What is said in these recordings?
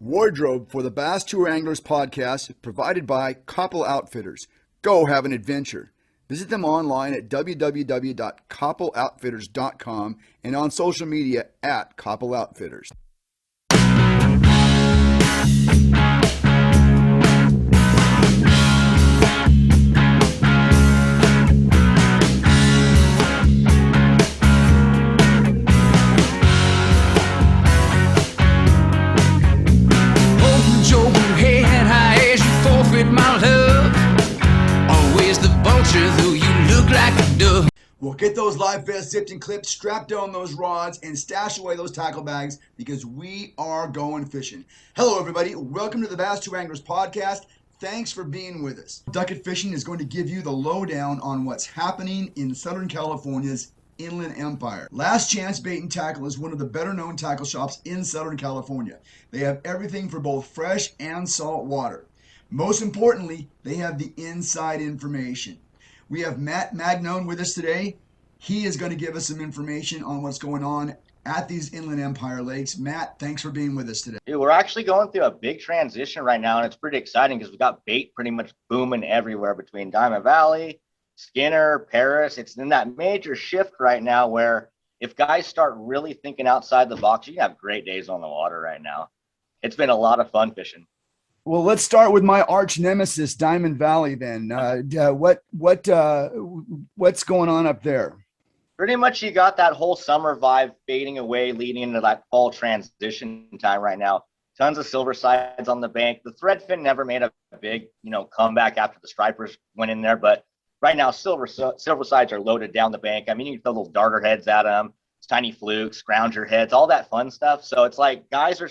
Wardrobe for the Bass Tour Anglers podcast provided by Koppel Outfitters. Go have an adventure. Visit them online at www.koppeloutfitters.com and on social media at Koppel Outfitters. We'll get those live bass zipped and clipped, strap down those rods, and stash away those tackle bags because we are going fishing. Hello, everybody. Welcome to the Bass Tour Anglers podcast. Thanks for being with us. Ducket Fishing is going to give you the lowdown on what's happening in Southern California's Inland Empire. Last Chance Bait and Tackle is one of the better known tackle shops in Southern California. They have everything for both fresh and salt water. Most importantly, they have the inside information. We have Matt Magnone with us today. He is going to give us some information on what's going on at these Inland Empire lakes. Matt, thanks for being with us today. Dude, we're actually going through a big transition right now, and it's pretty exciting because we got bait pretty much booming everywhere between Diamond Valley, Skinner, Paris. It's in that major shift right now where if guys start really thinking outside the box, you can have great days on the water right now. It's been a lot of fun fishing. Well, let's start with my arch nemesis, Diamond Valley. Then, what's going on up there? Pretty much, you got that whole summer vibe fading away, leading into that fall transition time right now. Tons of silver sides on the bank. The threadfin never made a big, comeback after the stripers went in there, but right now, silver sides are loaded down the bank. I mean, you can throw little darter heads at them, tiny flukes, scrounger heads, all that fun stuff. So it's like guys are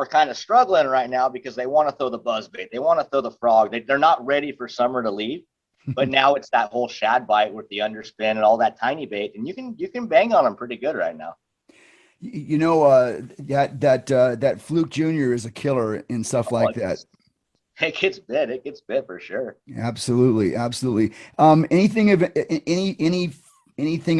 kind of struggling right now because they want to throw the buzzbait. They want to throw the frog. They're not ready for summer to leave. But now it's that whole shad bite with the underspin and all that tiny bait. And you can bang on them pretty good right now. That Fluke Junior is a killer and stuff like that. It gets bit. It gets bit for sure. Absolutely. Anything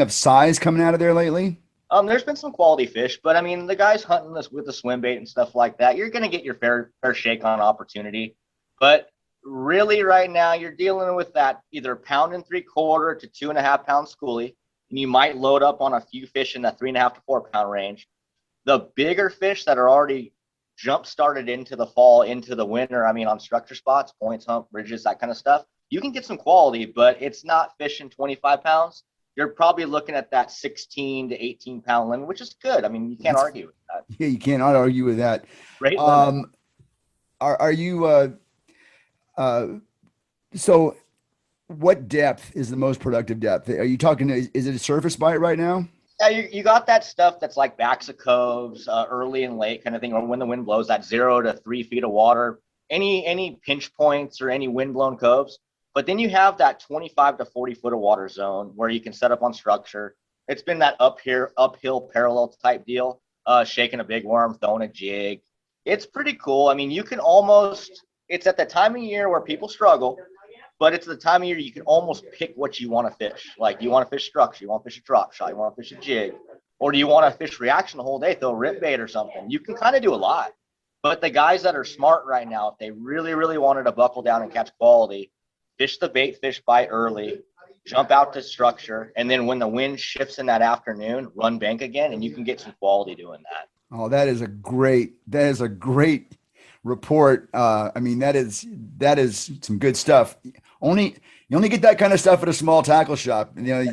of size coming out of there lately? There's been some quality fish, but I mean, the guys hunting this with the swim bait and stuff like that, you're going to get your fair shake on opportunity. But really right now, you're dealing with that either 1.75 pound to 2.5 pound schoolie, and you might load up on a few fish in that 3.5 to 4 pound range. The bigger fish that are already jump started into the fall, into the winter, I mean, on structure spots, points, hump, bridges, that kind of stuff, you can get some quality, but it's not fishing 25 pounds. You're probably looking at that 16 to 18 pound limit, which is good. I mean, you can't argue with that. Yeah, you cannot argue with that. Great. Are you, so what depth is the most productive depth? Are you talking, is it a surface bite right now? Yeah, you got that stuff that's like backs of coves, early and late kind of thing, or when the wind blows, that 0 to 3 feet of water, any pinch points or any wind blown coves. But then you have that 25 to 40 foot of water zone where you can set up on structure. It's been that uphill parallel type deal, shaking a big worm, throwing a jig. It's pretty cool. I mean, you can it's at the time of year where people struggle, but it's the time of year you can almost pick what you want to fish. Like, you want to fish structure, you want to fish a drop shot, you want to fish a jig, or do you want to fish reaction the whole day, throw a rip bait or something? You can kind of do a lot. But the guys that are smart right now, if they really, really wanted to buckle down and catch quality, fish the bait, fish bite early, jump out to structure, and then when the wind shifts in that afternoon, run bank again, and you can get some quality doing that. Oh, that is a great report. I mean, that is some good stuff. You only get that kind of stuff at a small tackle shop. You're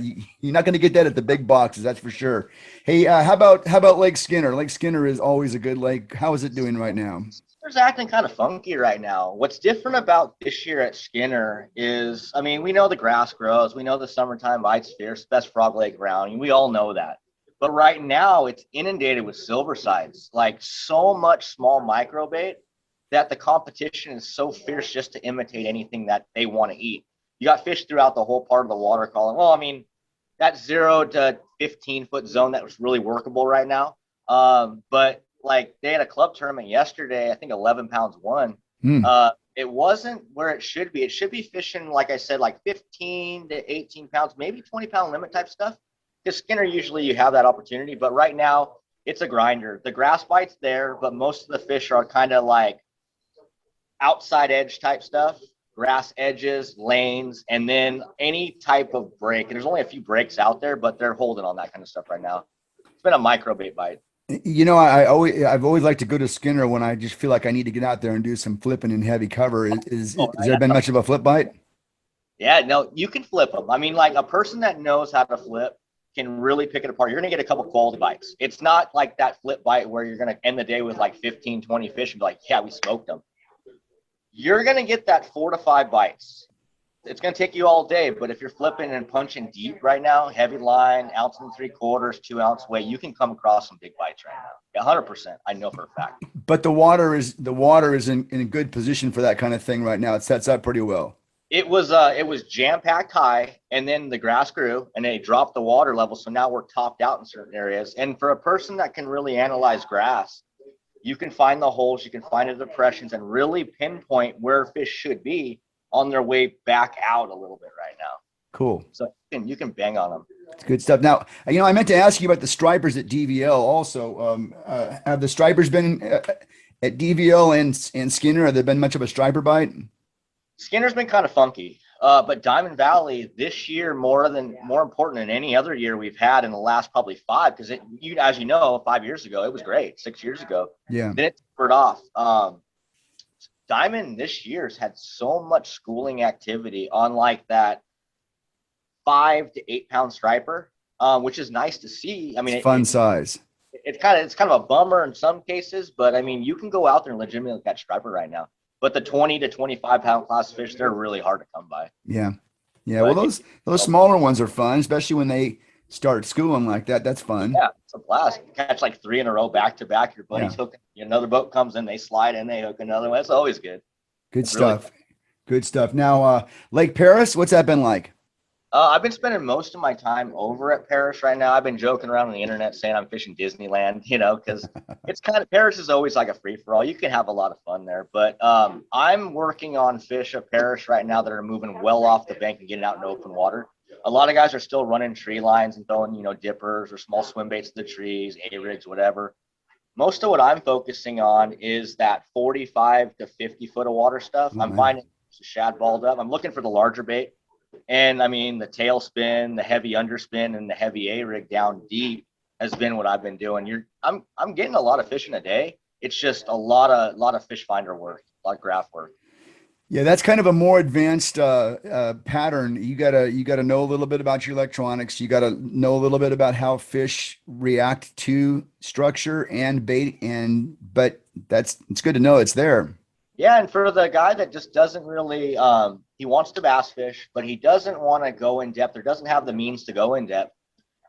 not going to get that at the big boxes, that's for sure. Hey, how about Lake Skinner? Lake Skinner is always a good lake. How is it doing right now? Skinner's acting kind of funky right now. What's different about this year at Skinner is, I mean, we know the grass grows. We know the summertime bites fierce, best frog lake around. We all know that. But right now, it's inundated with silver sides, like so much small micro bait that the competition is so fierce just to imitate anything that they want to eat. You got fish throughout the whole part of the water column. Well, I mean, that 0 to 15 foot zone that was really workable right now. But like, they had a club tournament yesterday, I think 11 pounds won. It wasn't where it should be. It should be fishing, like I said, like 15 to 18 pounds, maybe 20 pound limit type stuff. Because Skinner, usually you have that opportunity. But right now, It's a grinder. The grass bite's there, but most of the fish are kind of like outside edge type stuff, grass edges, lanes, and then any type of break. And there's only a few breaks out there, but they're holding on that kind of stuff right now. It's been a micro bait bite. I've always liked to go to Skinner when I just feel like I need to get out there and do some flipping in heavy cover. Has there been much of a flip bite? Yeah, no, you can flip them. I mean, like a person that knows how to flip can really pick it apart. You're going to get a couple quality bites. It's not like that flip bite where you're going to end the day with like 15, 20 fish and be like, yeah, we smoked them. You're going to get that 4 to 5 bites. It's going to take you all day, but if you're flipping and punching deep right now, heavy line, 1.75 ounces, 2 ounce weight, you can come across some big bites right now. 100%. I know for a fact. But the water is in a good position for that kind of thing right now. It sets up pretty well. It was jam-packed high, and then the grass grew, and they dropped the water level, so now we're topped out in certain areas. And for a person that can really analyze grass, you can find the holes, you can find the depressions, and really pinpoint where fish should be on their way back out a little bit right now. Cool. So you can bang on them. It's good stuff. Now, I meant to ask you about the stripers at DVL also. Have the stripers been at DVL and Skinner? Have there been much of a striper bite? Skinner's been kind of funky, but Diamond Valley this year more important than any other year we've had in the last probably 5, because as you know, 5 years ago it was great. 6 years ago, yeah, then it tapered off. Diamond this year's had so much schooling activity on like that 5 to 8 pound striper, which is nice to see. I mean, it's fun size. It's kind of a bummer in some cases, but I mean, you can go out there and legitimately catch striper right now. But the 20 to 25 pound class fish, they're really hard to come by. Yeah. Well, those smaller ones are fun, especially when they start schooling like that. That's fun. Yeah, it's a blast. You catch like 3 in a row back to back. Your buddy's hooking. Another boat comes in, they slide in, they hook another one. It's always good. Good stuff. Really good stuff. Now, Lake Perris, what's that been like? I've been spending most of my time over at Perris right now. I've been joking around on the internet saying I'm fishing Disneyland, because it's Perris is always like a free for all. You can have a lot of fun there, but I'm working on fish at Perris right now that are moving well off the bank and getting out in open water. A lot of guys are still running tree lines and throwing, dippers or small swim baits to the trees, A-rigs, whatever. Most of what I'm focusing on is that 45 to 50 foot of water stuff. Oh, I'm finding shad balled up. I'm looking for the larger bait. And I mean, the tail spin, the heavy underspin, and the heavy A-rig down deep has been what I've been doing. I'm getting a lot of fish in a day. It's just a lot of fish finder work, a lot of graph work. Yeah, that's kind of a more advanced pattern. You gotta know a little bit about your electronics. You gotta know a little bit about how fish react to structure and bait, but it's good to know it's there. Yeah, and for the guy that just doesn't really, he wants to bass fish, but he doesn't want to go in depth or doesn't have the means to go in depth,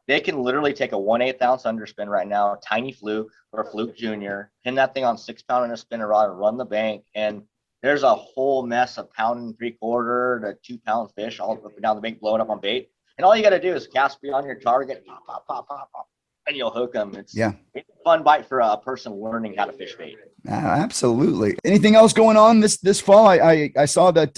they can literally take a 1/8 ounce underspin right now, a tiny fluke or a fluke junior, pin that thing on 6 pound in a spinner rod and run the bank. And there's a whole mess of 1.75 to 2 pound fish all up and down the bank, blowing up on bait. And all you got to do is cast beyond your target, pop, pop, pop, pop, pop, and you'll hook them. It's a fun bite for a person learning how to fish bait. Absolutely. Anything else going on this fall? I saw that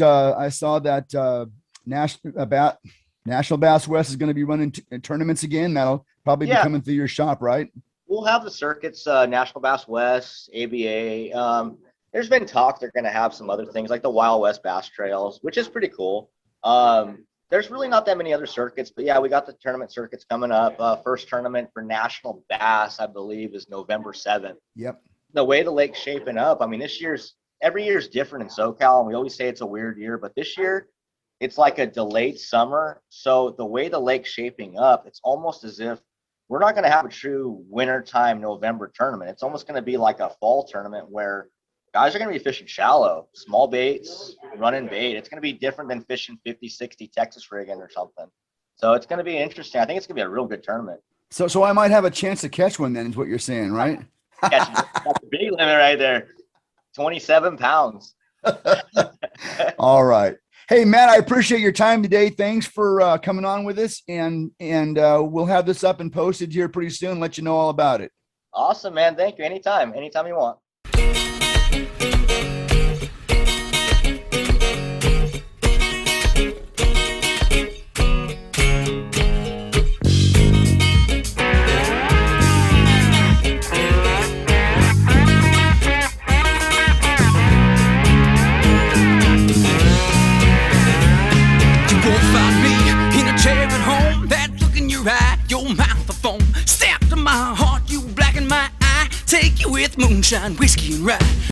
National Bass West is going to be running tournaments again. That'll probably be coming through your shop, right? We'll have the circuits, National Bass West, ABA. There's been talk they're going to have some other things like the Wild West Bass Trails, which is pretty cool. There's really not that many other circuits, but yeah, we got the tournament circuits coming up. First tournament for National Bass, I believe, is November 7th. Yep. The way the lake's shaping up, I mean, every year's different in SoCal, and we always say it's a weird year, but this year it's like a delayed summer. So the way the lake's shaping up, it's almost as if we're not going to have a true wintertime November tournament. It's almost going to be like a fall tournament where guys are going to be fishing shallow, small baits, running bait. It's going to be different than fishing 50, 60 Texas rigging or something. So it's going to be interesting. I think it's going to be a real good tournament. So I might have a chance to catch one then, is what you're saying, right? That's the big limit right there. 27 pounds. All right. Hey, Matt, I appreciate your time today. Thanks for coming on with us. And we'll have this up and posted here pretty soon. Let you know all about it. Awesome, man. Thank you. Anytime you want. with moonshine, whiskey, and rye.